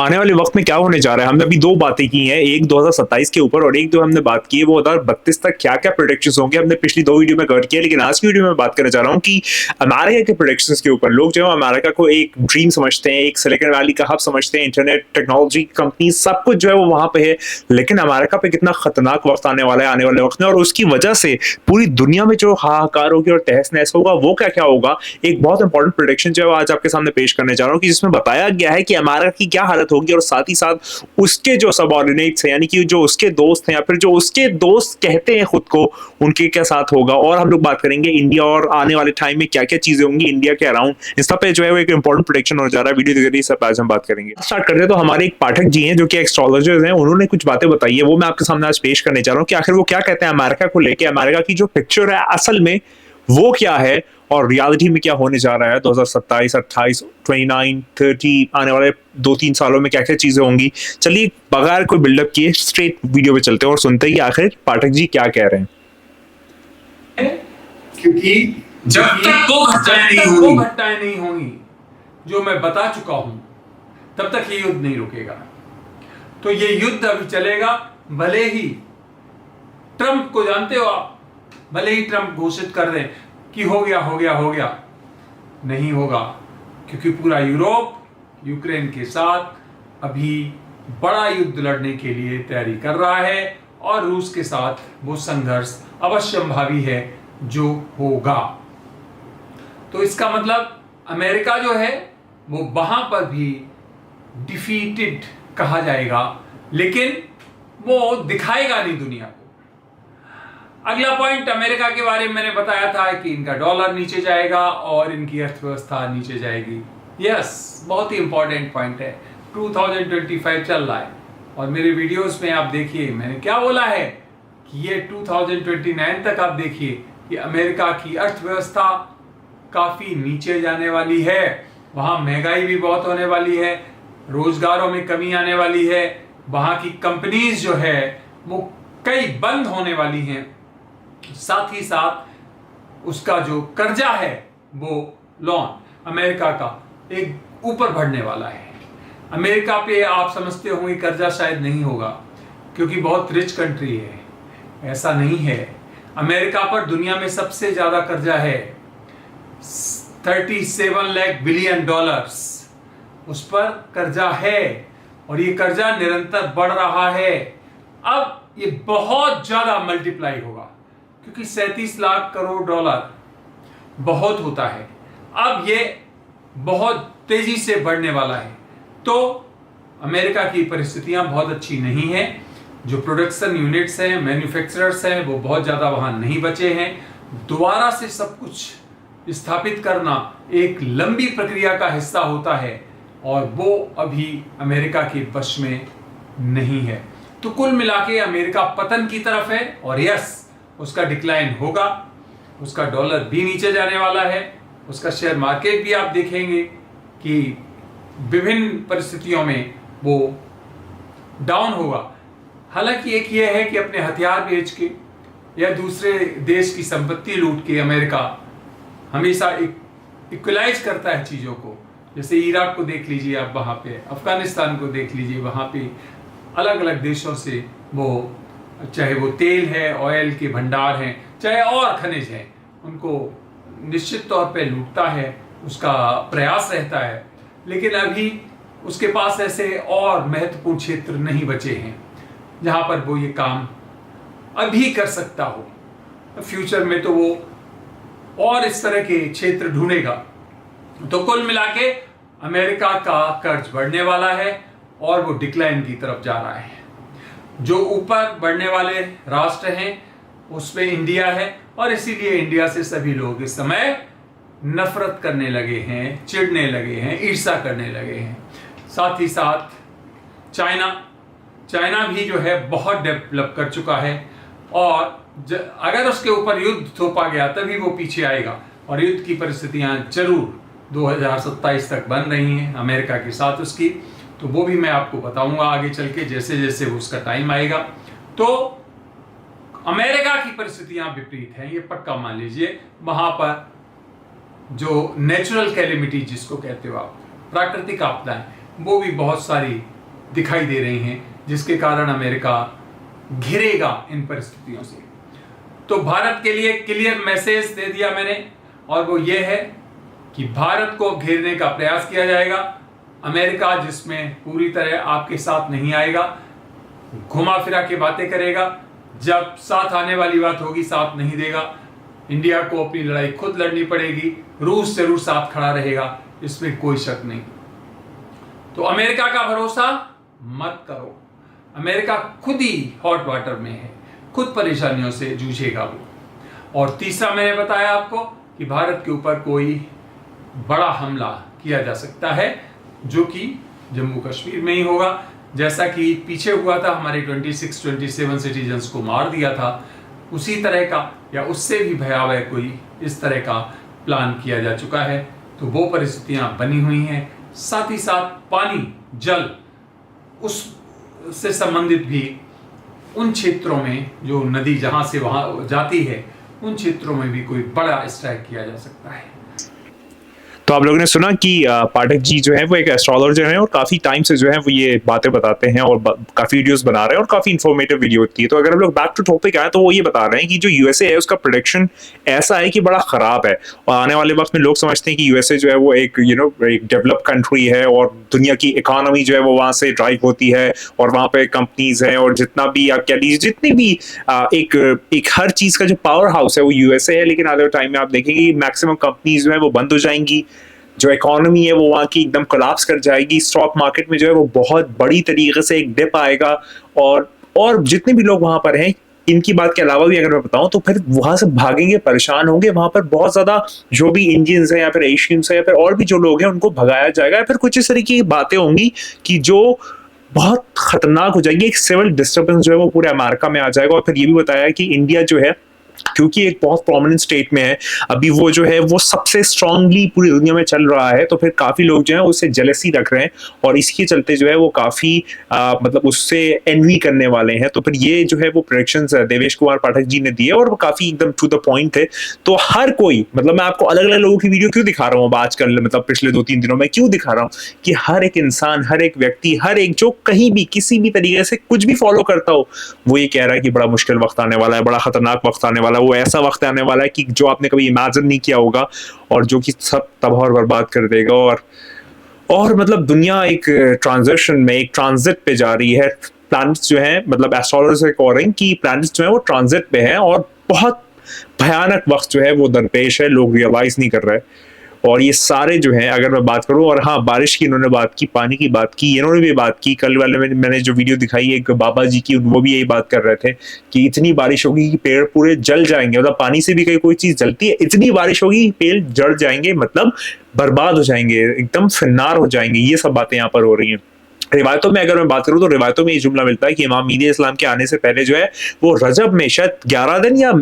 आने वाले वक्त में क्या होने जा रहा है। हमने अभी दो बातें की हैं, एक 2027 के ऊपर और एक जो हमने बात की है वो 2032 तक क्या क्या प्रोडिक्शंस होंगे, हमने पिछली दो वीडियो में कवर किया। लेकिन आज की वीडियो में बात करना चाह रहा हूँ कि अमेरिका के प्रोडिक्शंस के ऊपर। लोग जो है अमेरिका को एक ड्रीम समझते हैं, एक सिलिकॉन वैली का हब समझते हैं, इंटरनेट टेक्नोलॉजी कंपनी सब कुछ जो है वो वहां पे है। लेकिन अमेरिका पे कितना खतरनाक वक्त आने वाला है आने वाले वक्त में, और उसकी वजह से पूरी दुनिया में जो हाहाकार होगी और तहस नहस होगा वो क्या क्या होगा। एक बहुत इंपॉर्टेंट प्रोडिक्शन जो है आज आपके सामने पेश करने जा रहा हूँ कि जिसमें बताया गया है कि अमेरिका की क्या हालत होगी और साथ ही साथ उसके जो सबऑर्डिनेट्स हैं, यानी कि जो उसके दोस्त हैं या फिर जो उसके दोस्त कहते हैं खुद को, उनके क्या साथ होगा। और हम लोग बात करेंगे इंडिया और आने वाले टाइम में क्या क्या चीजें होंगी इंडिया के अराउंड। इस सब पे जो है वो एक इंपॉर्टेंट प्रोडिक्शन होने जा रहा है। वीडियो देखिए, सब आज हम बात करेंगे। स्टार्ट करते हैं तो हमारे एक पाठक जी हैं जो कि एस्ट्रोलॉजर्स हैं, उन्होंने कुछ बातें बताई है, वो मैं आपके सामने आज पेश करने जा रहा हूँ कि आखिर वो क्या कहते हैं अमेरिका को लेके। अमेरिका की जो पिक्चर है असल में वो क्या है और रियलिटी में क्या होने जा रहा है 2027, 28, 29, 30 आने वाले 2-3 सालों में क्या क्या चीजें होंगी। चलिए बगैर कोई बिल्डअप किए स्ट्रेट वीडियो पे चलते हैं और सुनते हैं कि आखिर पाठक जी क्या कह रहे हैं। क्योंकि जब तक वो घटनाएं नहीं होंगी जो मैं बता चुका हूं, तब तक ये युद्ध नहीं रुकेगा। तो ये युद्ध अभी चलेगा। भले ही ट्रंप को जानते हो आप, भले ही ट्रंप घोषित कर दें कि हो गया हो गया हो गया, नहीं होगा। क्योंकि पूरा यूरोप यूक्रेन के साथ अभी बड़ा युद्ध लड़ने के लिए तैयारी कर रहा है और रूस के साथ वो संघर्ष अवश्यंभावी है जो होगा। तो इसका मतलब अमेरिका जो है वो वहां पर भी डिफीटेड कहा जाएगा, लेकिन वो दिखाएगा नहीं दुनिया को। अगला पॉइंट अमेरिका के बारे में मैंने बताया था कि इनका डॉलर नीचे जाएगा और इनकी अर्थव्यवस्था नीचे जाएगी। यस, बहुत ही इंपॉर्टेंट पॉइंट है। 2025 चल रहा है और मेरे वीडियोस में आप देखिए मैंने क्या बोला है कि ये 2029 तक आप देखिए कि अमेरिका की अर्थव्यवस्था काफी नीचे जाने वाली है। वहां महंगाई भी बहुत होने वाली है, रोजगारों में कमी आने वाली है, वहां की कंपनीज जो है वो कई बंद होने वाली हैं। साथ ही साथ उसका जो कर्जा है वो लोन अमेरिका का एक ऊपर बढ़ने वाला है। अमेरिका पे आप समझते होंगे कर्जा शायद नहीं होगा क्योंकि बहुत रिच कंट्री है, ऐसा नहीं है। अमेरिका पर दुनिया में सबसे ज्यादा कर्जा है, 37 लाख बिलियन डॉलर्स उस पर कर्जा है और ये कर्जा निरंतर बढ़ रहा है। अब ये बहुत ज्यादा मल्टीप्लाई होगा क्योंकि 37 लाख करोड़ डॉलर बहुत होता है। अब ये बहुत तेजी से बढ़ने वाला है। तो अमेरिका की परिस्थितियां बहुत अच्छी नहीं हैं। जो प्रोडक्शन यूनिट्स हैं, मैन्युफैक्चरर्स हैं, वो बहुत ज्यादा वहां नहीं बचे हैं। दोबारा से सब कुछ स्थापित करना एक लंबी प्रक्रिया का हिस्सा होता है और वो अभी अमेरिका के वश में नहीं है। तो कुल मिलाके अमेरिका पतन की तरफ है और यस, उसका डिक्लाइन होगा, उसका डॉलर भी नीचे जाने वाला है, उसका शेयर मार्केट भी आप देखेंगे कि विभिन्न परिस्थितियों में वो डाउन होगा। हालांकि एक ये है कि अपने हथियार बेच के या दूसरे देश की संपत्ति लूट के अमेरिका हमेशा इक्वलाइज करता है चीजों को। जैसे इराक को देख लीजिए आप, वहां पे अफगानिस्तान को देख लीजिए, वहां पे अलग अलग देशों से वो चाहे वो तेल है, ऑयल के भंडार हैं, चाहे और खनिज हैं, उनको निश्चित तौर पे लूटता है, उसका प्रयास रहता है। लेकिन अभी उसके पास ऐसे और महत्वपूर्ण क्षेत्र नहीं बचे हैं जहां पर वो ये काम अभी कर सकता हो। फ्यूचर में तो वो और इस तरह के क्षेत्र ढूंढेगा। तो कुल मिला के अमेरिका का कर्ज बढ़ने वाला है और वो डिक्लाइन की तरफ जा रहा है। जो ऊपर बढ़ने वाले राष्ट्र हैं उसमें इंडिया है और इसीलिए इंडिया से सभी लोग इस समय नफरत करने लगे हैं, चिढ़ने लगे हैं, ईर्ष्या करने लगे हैं। साथ ही साथ चाइना भी जो है बहुत डेवलप कर चुका है और अगर उसके ऊपर युद्ध थोपा गया तभी वो पीछे आएगा और युद्ध की परिस्थितियां जरूर 2027 तक बन रही हैं अमेरिका के साथ उसकी। तो वो भी मैं आपको बताऊंगा आगे चल के, जैसे जैसे उसका टाइम आएगा। तो अमेरिका की परिस्थितियां विपरीत हैं, ये पक्का मान लीजिए। वहां पर जो नेचुरल कैलेमिटी जिसको कहते हो आप, प्राकृतिक आपदाएं, वो भी बहुत सारी दिखाई दे रही हैं, जिसके कारण अमेरिका घिरेगा इन परिस्थितियों से। तो भारत के लिए क्लियर मैसेज दे दिया मैंने, और वो ये है कि भारत को घेरने का प्रयास किया जाएगा। अमेरिका जिसमें पूरी तरह आपके साथ नहीं आएगा, घुमा फिरा के बातें करेगा, जब साथ आने वाली बात होगी साथ नहीं देगा। इंडिया को अपनी लड़ाई खुद लड़नी पड़ेगी, रूस जरूर साथ खड़ा रहेगा, इसमें कोई शक नहीं। तो अमेरिका का भरोसा मत करो, अमेरिका खुद ही हॉट वाटर में है, खुद परेशानियों से जूझेगा वो। और तीसरा मैंने बताया आपको कि भारत के ऊपर कोई बड़ा हमला किया जा सकता है, जो कि जम्मू कश्मीर में ही होगा, जैसा कि पीछे हुआ था, हमारे 26-27 सिटीजन्स को मार दिया था, उसी तरह का या उससे भी भयावह कोई इस तरह का प्लान किया जा चुका है। तो वो परिस्थितियां बनी हुई हैं। साथ ही साथ पानी, जल, उससे संबंधित भी उन क्षेत्रों में जो नदी जहां से वहां जाती है, उन क्षेत्रों में भी कोई बड़ा स्ट्राइक किया जा सकता है। तो आप लोगों ने सुना कि पाठक जी जो है वो एक एस्ट्रोलॉजर हैं और काफी टाइम से जो है वो ये बातें बताते हैं और काफी वीडियोस बना रहे हैं और काफी इन्फॉर्मेटिव वीडियो होती है। तो अगर हम लोग बैक टू टॉपिक आए तो वो ये बता रहे हैं कि जो यूएसए है उसका प्रोडक्शन ऐसा है कि बड़ा खराब है, और आने वाले वक्त में लोग समझते हैं कि यूएसए जो है वो एक एक डेवलप कंट्री है और दुनिया की इकोनॉमी जो है वो वहां से ड्राइव होती है, और वहां पे कंपनीज हैं और जितना भी आप कह लीजिए जितनी भी एक हर चीज का जो पावर हाउस है वो यूएसए है। लेकिन आने वाले टाइम में आप देखेंगे मैक्सिमम कंपनीज जो है वो बंद हो जाएंगी, जो इकोनॉमी है वो वहाँ की एकदम कोलैप्स कर जाएगी, स्टॉक मार्केट में जो है वो बहुत बड़ी तरीके से एक डिप आएगा, और जितने भी लोग वहां पर हैं, इनकी बात के अलावा भी अगर मैं बताऊं तो फिर वहां से भागेंगे, परेशान होंगे। वहां पर बहुत ज्यादा जो भी इंडियंस हैं या फिर एशियंस हैं या फिर और भी जो लोग हैं उनको भगाया जाएगा, या फिर कुछ इस तरीके की बातें होंगी कि जो बहुत खतरनाक हो जाएगी। एक सिविल डिस्टर्बेंस जो है वो पूरे अमेरिका में आ जाएगा। और फिर ये भी बताया कि इंडिया जो है, क्योंकि एक बहुत प्रोमिनेंट स्टेट में है अभी, वो जो है वो सबसे स्ट्रांगली पूरी दुनिया में चल रहा है, तो फिर काफी लोग जो है उससे जेलसी रख रहे हैं और इसके चलते जो है वो काफी मतलब उससे एनवी करने वाले हैं। तो फिर ये जो है वो प्रेडिक्शंस देवेश कुमार पाठक जी ने दिए और वो काफी एकदम टू द पॉइंट थे। तो हर कोई, मतलब मैं आपको अलग अलग लोगों की वीडियो क्यों दिखा रहा हूँ आजकल, मतलब पिछले 2-3 दिनों में क्यों दिखा रहा हूँ कि हर एक इंसान, हर एक व्यक्ति, हर एक जो कहीं भी किसी भी तरीके से कुछ भी फॉलो करता हो, वो ये कह रहा है कि बड़ा मुश्किल वक्त आने वाला है, बड़ा खतरनाक वक्त आने वाला है, वो ऐसा वक्त आने वाला है कि जो आपने कभी इमेजिन नहीं किया होगा और जो कि सब तबाह और बर्बाद कर देगा। और मतलब दुनिया एक ट्रांजिशन में, एक ट्रांजिट पे जा रही है। प्लैनेट्स जो है, मतलब एस्ट्रोलॉजर्स से कह रहे हैं कि प्लैनेट्स जो है वो ट्रांजिट पे है और बहुत भयानक वक्त जो है वो दरपेश है, लोग रियलाइज नहीं कर रहे। और ये सारे जो है, अगर मैं बात करूं, और हाँ बारिश की इन्होंने बात की, पानी की बात की, इन्होंने भी बात की। कल वाले में मैंने जो वीडियो दिखाई एक बाबा जी की, वो भी यही बात कर रहे थे कि इतनी बारिश होगी कि पेड़ पूरे जल जाएंगे। मतलब पानी से भी कोई चीज जलती है, इतनी बारिश होगी पेड़ जड़ जाएंगे, मतलब बर्बाद हो जाएंगे, एकदम फिन्नार हो जाएंगे। ये सब बातें यहाँ पर हो रही हैं। रिवायतों में अगर मैं बात करूं तो रिवायतों में ये जुमला मिलता है कि इमाम मीर इस्लाम के आने से पहले जो है वो रजब में शायद 11 दिन या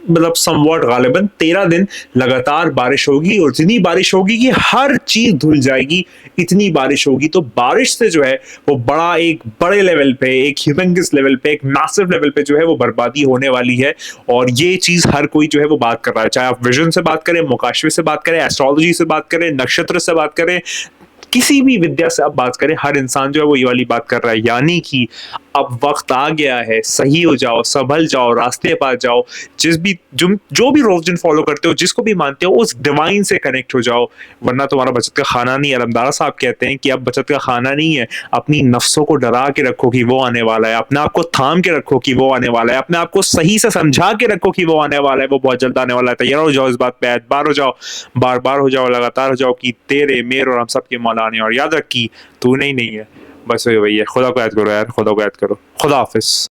मतलब समवॉट गालिबन 13 दिन लगातार बारिश होगी, और इतनी बारिश होगी कि हर चीज धुल जाएगी, इतनी बारिश होगी। तो बारिश से जो है वो एक बड़े लेवल पे, एक ह्यूमंगस लेवल पे, एक मैसिव लेवल पे जो है वो बर्बादी होने वाली है। और ये चीज हर कोई जो है वो बात कर रहा है, चाहे आप विजन से बात करें, मोकाशवे से बात करें, एस्ट्रोलॉजी से बात करें, नक्षत्र से बात करें, किसी भी विद्या से आप बात करें, हर इंसान जो है वो ये वाली बात कर रहा है, यानी कि अब वक्त आ गया है, सही हो जाओ, संभल जाओ, रास्ते पा जाओ, जो भी रिलीजन फॉलो करते हो, जिसको भी मानते हो, उस डिवाइन से कनेक्ट हो जाओ, वरना तुम्हारा बचत का खाना नहीं है। अलमदारा साहब कहते हैं कि अब बचत का खाना नहीं है, अपनी नफ्सों को डरा के रखो कि वो आने वाला है, अपने आप को थाम के रखो कि वो आने वाला है, अपने आप को सही से समझा के रखो कि वो आने वाला है, वो बहुत जल्द आने वाला है। तैयार हो जाओ इस बात पे, एतबार हो जाओ, बार बार हो जाओ, लगातार हो जाओ कि तेरे, मेरे और हम सब के मौला आने। और याद रख कि तू नहीं है, बस वही है। खुदा को याद करो यार, खुदा को याद करो। खुदा हाफिज।